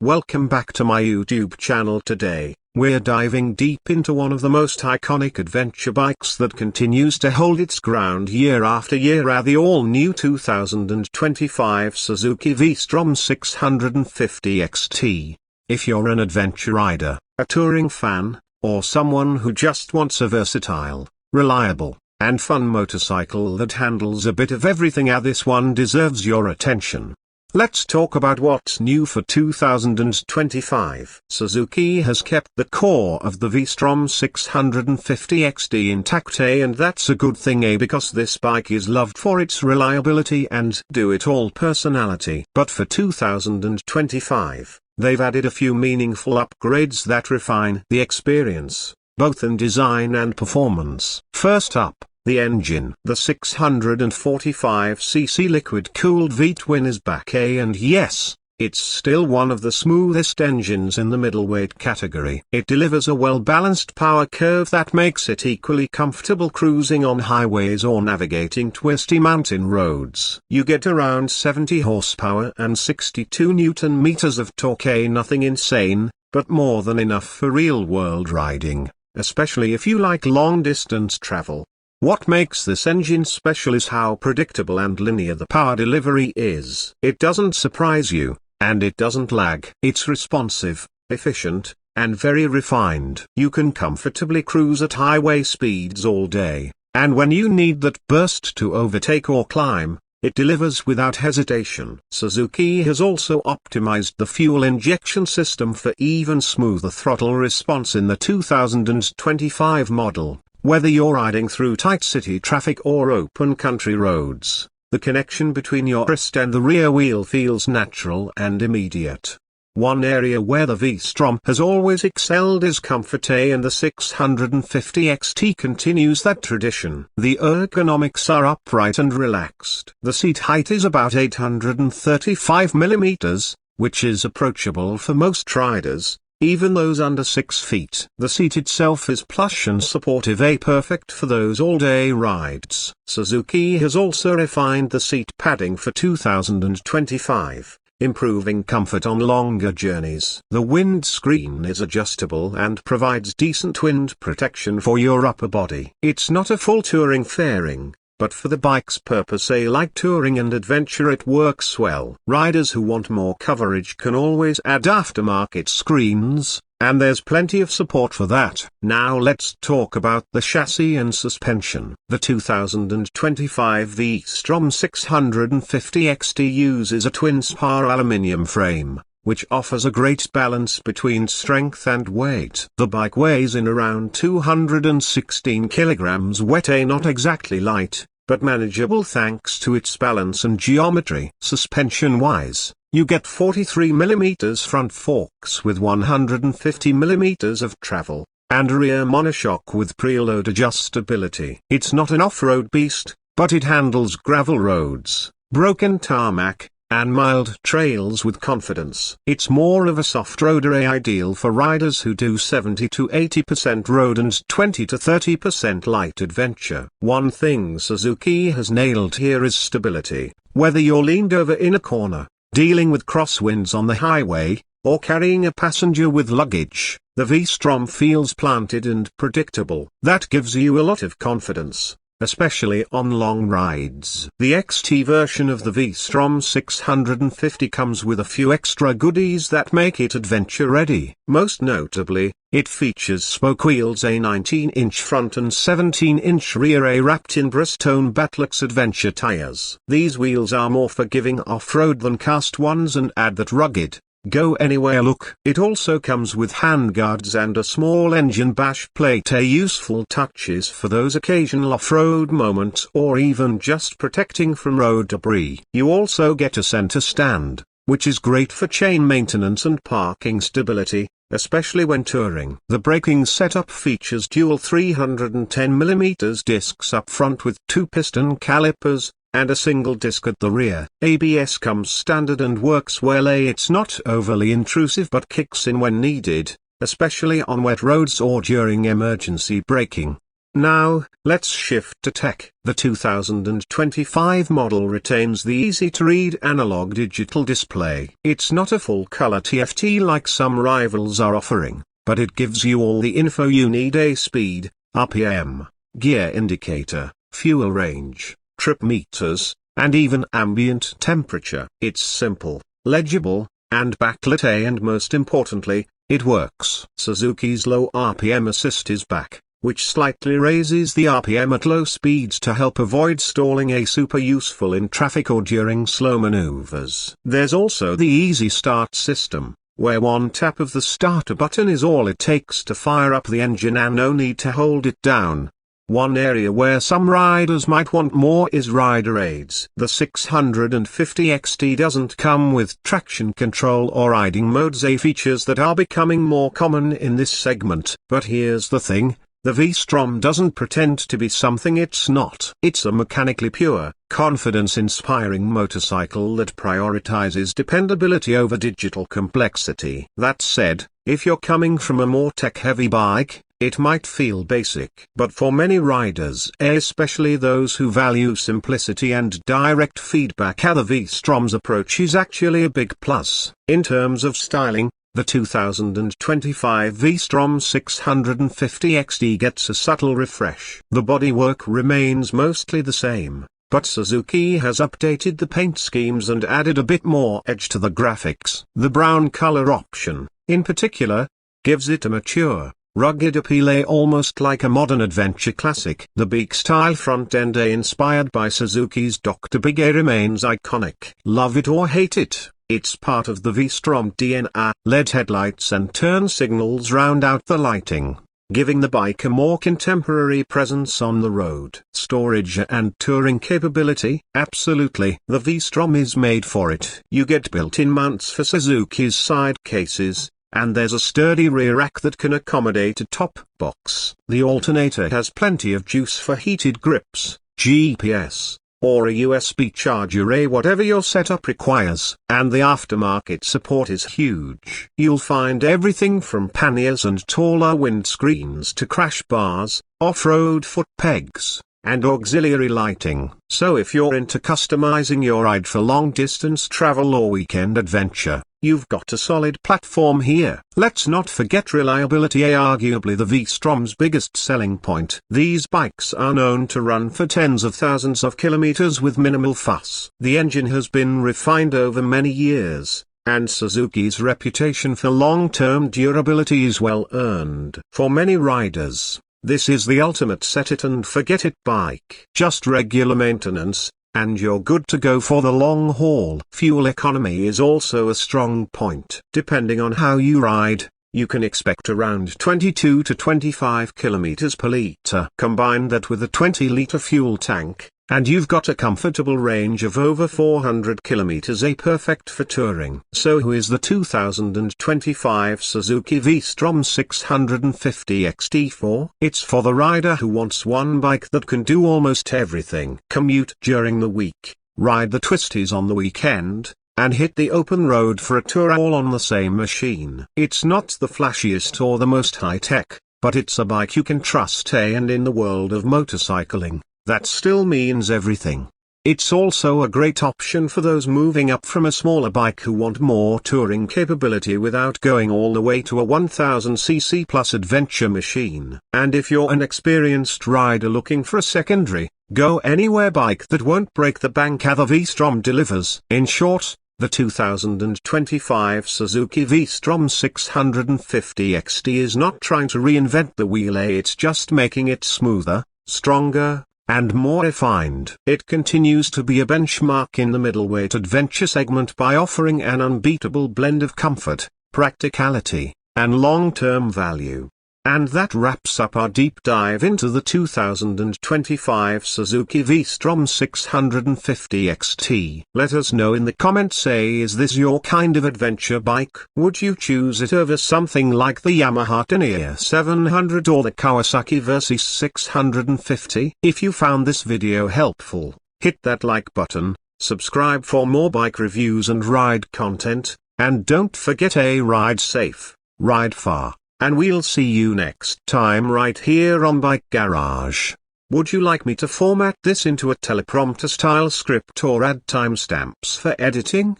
Welcome back to my YouTube channel. Today, we're diving deep into one of the most iconic adventure bikes that continues to hold its ground year after year, the all-new 2025 Suzuki V-Strom 650XT. If you're an adventure rider, a touring fan, or someone who just wants a versatile, reliable, and fun motorcycle that handles a bit of everything, this one deserves your attention. Let's talk about what's new for 2025. Suzuki has kept the core of the V-Strom 650XT intact, and that's a good thing, because this bike is loved for its reliability and do-it-all personality. But for 2025, they've added a few meaningful upgrades that refine the experience, both in design and performance. First up, the engine. The 645cc liquid-cooled V-twin is back, and yes, it's still one of the smoothest engines in the middleweight category. It delivers a well-balanced power curve that makes it equally comfortable cruising on highways or navigating twisty mountain roads. You get around 70 horsepower and 62 Newton meters of torque, nothing insane, but more than enough for real-world riding, especially if you like long-distance travel. What makes this engine special is how predictable and linear the power delivery is. It doesn't surprise you, and it doesn't lag. It's responsive, efficient, and very refined. You can comfortably cruise at highway speeds all day, and when you need that burst to overtake or climb, it delivers without hesitation. Suzuki has also optimized the fuel injection system for even smoother throttle response in the 2025 model. Whether you're riding through tight city traffic or open country roads, the connection between your wrist and the rear wheel feels natural and immediate. One area where the V-Strom has always excelled is comfort, and the 650XT continues that tradition. The ergonomics are upright and relaxed. The seat height is about 835 millimeters, which is approachable for most riders, even those under 6 feet. The seat itself is plush and supportive, perfect for those all-day rides. Suzuki has also refined the seat padding for 2025, improving comfort on longer journeys. The windscreen is adjustable and provides decent wind protection for your upper body. It's not a full touring fairing, but for the bike's purpose, like touring and adventure, it works well. Riders who want more coverage can always add aftermarket screens, and there's plenty of support for that. Now let's talk about the chassis and suspension. The 2025 V-Strom 650XT uses a twin-spar aluminium frame, which offers a great balance between strength and weight. The bike weighs in around 216 kilograms weight, not exactly light, but manageable thanks to its balance and geometry. Suspension-wise, you get 43 mm front forks with 150 mm of travel, and a rear monoshock with preload adjustability. It's not an off-road beast, but it handles gravel roads, broken tarmac, and mild trails with confidence. It's more of a soft roader, ideal for riders who do 70 to 80% road and 20 to 30% light adventure. One thing Suzuki has nailed here is stability. Whether you're leaned over in a corner, dealing with crosswinds on the highway, or carrying a passenger with luggage, the V-Strom feels planted and predictable. That gives you a lot of confidence, especially on long rides. The XT version of the V-Strom 650 comes with a few extra goodies that make it adventure-ready. Most notably, it features spoke wheels, a 19-inch front and 17-inch rear, wrapped in Bristone Batlux adventure tires. These wheels are more forgiving off-road than cast ones and add that rugged, go-anywhere look. It also comes with handguards and a small engine bash plate, useful touches for those occasional off-road moments or even just protecting from road debris. You also get a center stand, which is great for chain maintenance and parking stability, especially when touring. The braking setup features dual 310mm discs up front with 2 piston calipers, and a single disc at the rear. ABS comes standard and works well. It's not overly intrusive but kicks in when needed, especially on wet roads or during emergency braking. Now, let's shift to tech. The 2025 model retains the easy-to-read analog-digital display. It's not a full-color TFT like some rivals are offering, but it gives you all the info you need: a speed, RPM, gear indicator, fuel range, trip meters, and even ambient temperature. It's simple, legible, and backlit, and most importantly, it works. Suzuki's low RPM assist is back, which slightly raises the RPM at low speeds to help avoid stalling, a super useful in traffic or during slow maneuvers. There's also the easy start system, where one tap of the starter button is all it takes to fire up the engine and no need to hold it down. One area where some riders might want more is rider aids. The 650XT doesn't come with traction control or riding modes, features that are becoming more common in this segment. But here's the thing. The V-Strom doesn't pretend to be something it's not. It's a mechanically pure, confidence-inspiring motorcycle that prioritizes dependability over digital complexity. That said, if you're coming from a more tech-heavy bike, it might feel basic. But for many riders, especially those who value simplicity and direct feedback, the V-Strom's approach is actually a big plus. In terms of styling, the 2025 V-Strom 650XT gets a subtle refresh. The bodywork remains mostly the same, but Suzuki has updated the paint schemes and added a bit more edge to the graphics. The brown color option, in particular, gives it a mature, rugged appeal, almost like a modern adventure classic. The beak-style front end, inspired by Suzuki's Dr. Big, remains iconic. Love it or hate it, it's part of the V-Strom DNA. LED headlights and turn signals round out the lighting, giving the bike a more contemporary presence on the road. Storage and touring capability? Absolutely. The V-Strom is made for it. You get built-in mounts for Suzuki's side cases, and there's a sturdy rear rack that can accommodate a top box. The alternator has plenty of juice for heated grips, GPS, or a USB charger, whatever your setup requires. And the aftermarket support is huge. You'll find everything from panniers and taller windscreens to crash bars, off-road foot pegs, and auxiliary lighting. So if you're into customizing your ride for long-distance travel or weekend adventure, you've got a solid platform here. Let's not forget reliability, arguably the V-Strom's biggest selling point. These bikes are known to run for tens of thousands of kilometers with minimal fuss. The engine has been refined over many years, and Suzuki's reputation for long-term durability is well earned. For many riders, this is the ultimate set-it-and-forget-it bike. Just regular maintenance, and you're good to go for the long haul. Fuel economy is also a strong point. Depending on how you ride, you can expect around 22 to 25 kilometers per liter. Combine that with a 20-liter fuel tank, and you've got a comfortable range of over 400 kilometers, perfect for touring. So who is the 2025 Suzuki V-Strom 650XT for? It's for the rider who wants one bike that can do almost everything. Commute during the week, ride the twisties on the weekend, and hit the open road for a tour, all on the same machine. It's not the flashiest or the most high-tech, but it's a bike you can trust, and in the world of motorcycling, that still means everything. It's also a great option for those moving up from a smaller bike who want more touring capability without going all the way to a 1000cc plus adventure machine. And if you're an experienced rider looking for a secondary, go anywhere bike that won't break the bank, the V-Strom delivers. In short, the 2025 Suzuki V-Strom 650XT is not trying to reinvent the wheel, it's just making it smoother, stronger, and more refined. It continues to be a benchmark in the middleweight adventure segment by offering an unbeatable blend of comfort, practicality, and long-term value. And that wraps up our deep dive into the 2025 Suzuki V-Strom 650XT. Let us know in the comments, is this your kind of adventure bike? Would you choose it over something like the Yamaha Tenere 700 or the Kawasaki Versys 650? If you found this video helpful, hit that like button, subscribe for more bike reviews and ride content, and don't forget, ride safe, ride far, and we'll see you next time right here on Bike Garage. Would you like me to format this into a teleprompter style script or add timestamps for editing?